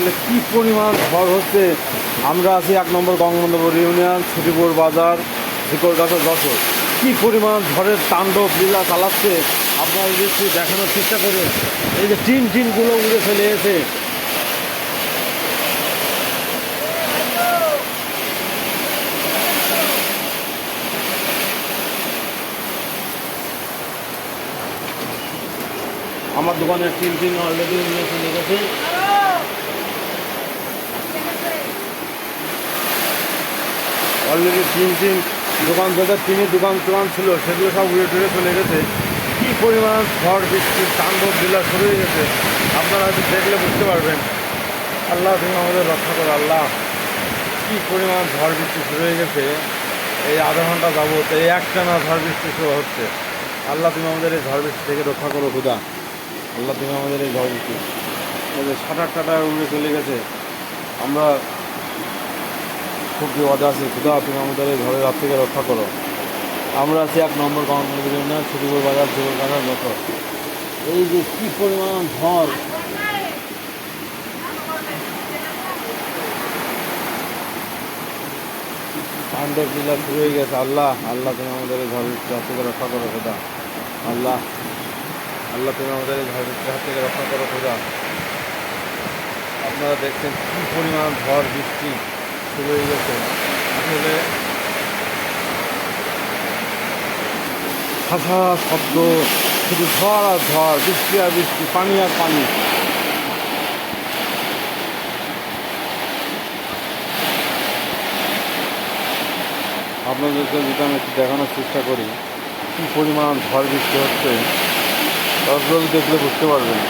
আসলে কি পরিমাণ ঝড় হচ্ছে। আমরা আছি 1 নম্বর গঙ্গানন্দপুর ইউনিয়ন, ছুটিপুর বাজার, ঝিকরগাছা, যশোর। কি পরিমাণ ঝড়ের তাণ্ডব লীলা চালাচ্ছে আপনারা যদি একটু দেখানোর চেষ্টা করে। এই যে টিনগুলো উড়ে ফেলে গেছে। আমার দোকানের টিন অলরেডি উড়ে ফেলে গেছে। অলরেডি টিন দোকান, যাদের টিনের দোকান ছিল সেগুলো সব উড়ে টুড়ে চলে গেছে। কী পরিমাণ ঝড় বৃষ্টির তাণ্ডব লীলা শুরু হয়ে গেছে আপনারা হয়তো দেখলে বুঝতে পারবেন। আল্লাহ তুমি আমাদের রক্ষা করো। আল্লাহ, কী পরিমাণ ঝড় বৃষ্টি শুরু হয়ে গেছে। এই আধা ঘন্টা যাবত এই একটানা ঝড় বৃষ্টি শুরু হচ্ছে। আল্লাহ তুমি আমাদের এই ঝড় বৃষ্টি থেকে রক্ষা করো খোদা। আল্লাহ তুমি আমাদের এই ঝড় বৃষ্টি, সাঁটার টাটার উড়ে চলে গেছে। আমরা খুব বিপদে আছি খোদা, তুমি আমাদের এই ঝড়ের হাত থেকে রক্ষা করো। আমরা আছি 1 নম্বর গঙ্গানন্দপুর ইউনিয়ন, ছুটিপুর বাজার, ঝিকরগাছা, যশোর। এই যে কী পরিমাণ ঝড়, তাণ্ডব লীলা শুরু হয়ে গেছে। আল্লাহ, তুমি আমাদের এই ঝড় বৃষ্টির হাত থেকে রক্ষা করো খোদা। আল্লাহ, তুমি আমাদের এই ঝড় বৃষ্টির হাত থেকে রক্ষা করো খোদা। আপনারা দেখছেন কী পরিমাণ ঝড় বৃষ্টি শুরু হয়ে গেছে। আসলে ভাষা শব্দ, শুধু ঝড় আর ঝড়, বৃষ্টি আর বৃষ্টি, পানি আর পানি। আপনাদেরকে যদি আমি একটু দেখানোর চেষ্টা করি কী পরিমাণ ঝড় বৃষ্টি হচ্ছে, সরাসরি দেখলে বুঝতে পারবেন।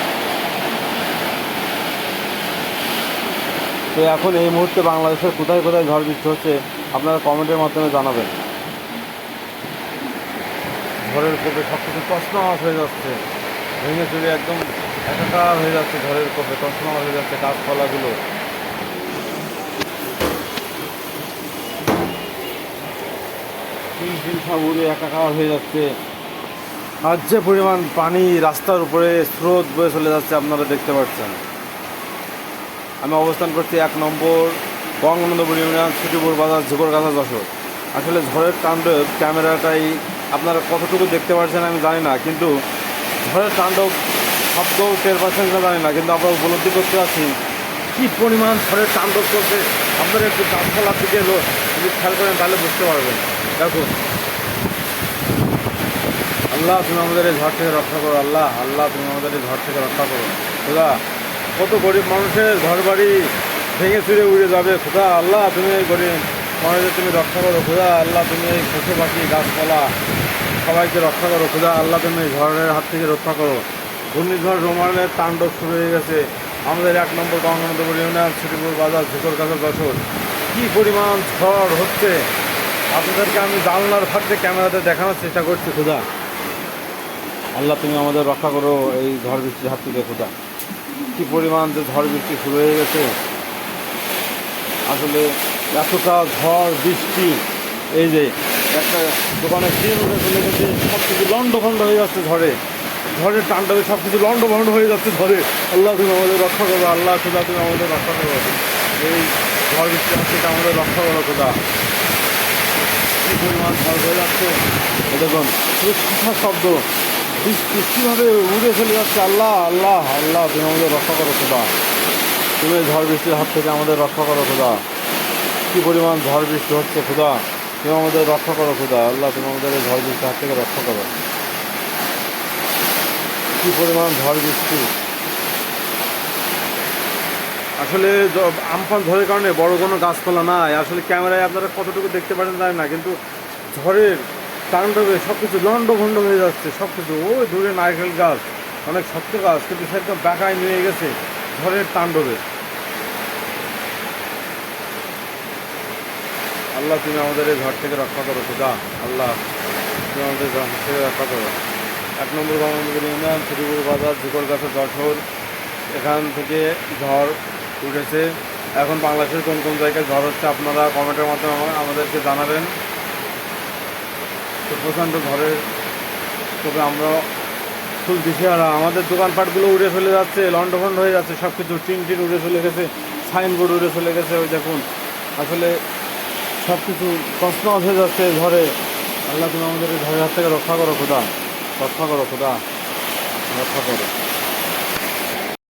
তো এখন এই মুহূর্তে বাংলাদেশের কোথায় কোথায় ঝড় বৃষ্টি হচ্ছে আপনারা কমেন্টের মাধ্যমে জানাবেন। ঝড়ের কোপে সব কিছু তছনছ হয়ে যাচ্ছে, ভেঙে চুরে একদম একাকার হয়ে যাচ্ছে। ঝড়ের কোপে তছনছ হয়ে যাচ্ছে গাছপালাগুলো। টিন সব উড়ে একাকার হয়ে যাচ্ছে। আর যে পরিমাণ পানি রাস্তার উপরে স্রোত বয়ে চলে যাচ্ছে আপনারা দেখতে পাচ্ছেন। আমি অবস্থান করছি 1 নম্বর গঙ্গানন্দপুর ইউনিয়ন, ছুটিপুর বাজার, ঝিকরগাছা, যশোর। আসলে ঝড়ের তাণ্ডব ক্যামেরাটাই আপনারা কতটুকু দেখতে পাচ্ছেন আমি জানি না, কিন্তু ঝড়ের তাণ্ডব শব্দ টের পাচ্ছেন না জানি না, কিন্তু আমরা উপলব্ধি করতে পারছি কী পরিমাণ ঝড়ের তাণ্ডব চলছে। আপনারা একটু গাছপালার দিকে যদি খেয়াল করেন তাহলে বুঝতে পারবেন। দেখুন, আল্লাহ তুমি আমাদের এই ঝড় থেকে রক্ষা করো। আল্লাহ তুমি আমাদের এই ঝড় থেকে রক্ষা করো খোদা। কত গরিব মানুষের ঘর বাড়ি ভেঙে চুরে উড়ে যাবে খোদা। আল্লাহ তুমি এই গরিব মানুষদের তুমি রক্ষা করো খোদা। আল্লাহ তুমি এই পশু পাখি গাছপালা সবাইকে রক্ষা করো খোদা। আল্লাহ তুমি এই ঝড়ের হাত থেকে রক্ষা করো। ঘূর্ণিঝড় রোমানের তাণ্ডব শুরু হয়ে গেছে আমাদের 1 নম্বর গঙ্গানন্দপুর ইউনিয়ন, ছুটিপুর বাজার, ঝিকরগাছা, যশোর। কী পরিমাণ ঝড় হচ্ছে আপনাদেরকে আমি জানলার ফাঁক দিয়ে ক্যামেরাতে দেখানোর চেষ্টা করছি খোদা। আল্লাহ তুমি আমাদের রক্ষা করো এই ঝড় বৃষ্টির হাত থেকে খোদা। কী পরিমাণ যে ঝড় বৃষ্টি শুরু হয়ে গেছে। আসলে এতটা ঝড় বৃষ্টি, এই যে একটা দোকানে টিন উঠে চলে গেছে, সব কিছু লণ্ডভণ্ড হয়ে যাচ্ছে ঝড়ের তাণ্ডবে সব কিছু লণ্ডভণ্ড হয়ে যাচ্ছে ঝড়ে। আল্লাহ তুমি আমাদের রক্ষা করো। আল্লাহ খোদা তুমি আমাদের রক্ষা করো। এই ঝড় বৃষ্টির হাত থেকে আমাদের রক্ষা করো খোদা। কী পরিমাণ ঝড় হয়ে যাচ্ছে দেখুন, শুধু কথা শব্দ, বৃষ্টি কীভাবে উড়ে চলে যাচ্ছে। আল্লাহ তুমি আমাদের রক্ষা করো খোদা। তুমি ঝড় বৃষ্টির হাত থেকে আমাদের রক্ষা করো খোদা। কী পরিমাণ ঝড় বৃষ্টি হচ্ছে খোদা, তুমি আমাদের রক্ষা করো খোদা। আল্লাহ তুমি আমাদের এই ঝড় বৃষ্টির হাত থেকে রক্ষা করো। কী পরিমাণ ঝড় বৃষ্টি। আসলে আমফান ঝড়ের কারণে বড় কোনো গাছপালা নাই। আসলে ক্যামেরায় আপনারা কতটুকু দেখতে পারেন জানি না, কিন্তু ঝড়ের তাণ্ডবে সব কিছু লণ্ডভণ্ড হয়ে যাচ্ছে। সব কিছু ওই দূরে নারকেল গাছ, অনেক শক্ত গাছ, কিন্তু সে একদম বাঁকায় নিয়ে গেছে ঝড়ের তাণ্ডবে। আল্লাহ তুমি আমাদের এই ঝড় থেকে রক্ষা করো খোদা। আল্লাহ তুমি আমাদের ঝড় থেকে রক্ষা করো। 1 নম্বর গঙ্গানন্দপুর ইউনিয়ন, ছুটিপুর বাজার, ঝিকরগাছা, যশোর। এখান থেকে ঝড় উঠেছে। এখন বাংলাদেশের কোন কোন জায়গায় ঝড় হচ্ছে আপনারা কমেন্টের মাধ্যমে আমাদেরকে জানাবেন। তো প্রচণ্ড ঝড়ের তবে আমরা ফুল দিশেহারা। আমাদের দোকানপাটগুলো উড়ে চলে যাচ্ছে, লন্ডভন্ড হয়ে যাচ্ছে, সব কিছু টিন টিন উড়ে চলে গেছে, সাইনবোর্ড উড়ে চলে গেছে। ওই দেখুন আসলে সব কিছু তছনছ হয়ে যাচ্ছে ঝড়ে। আল্লাহ তুমি আমাদের এই ঝড়ের হাত থেকে রক্ষা করো খোদা, রক্ষা করো খোদা, রক্ষা করো।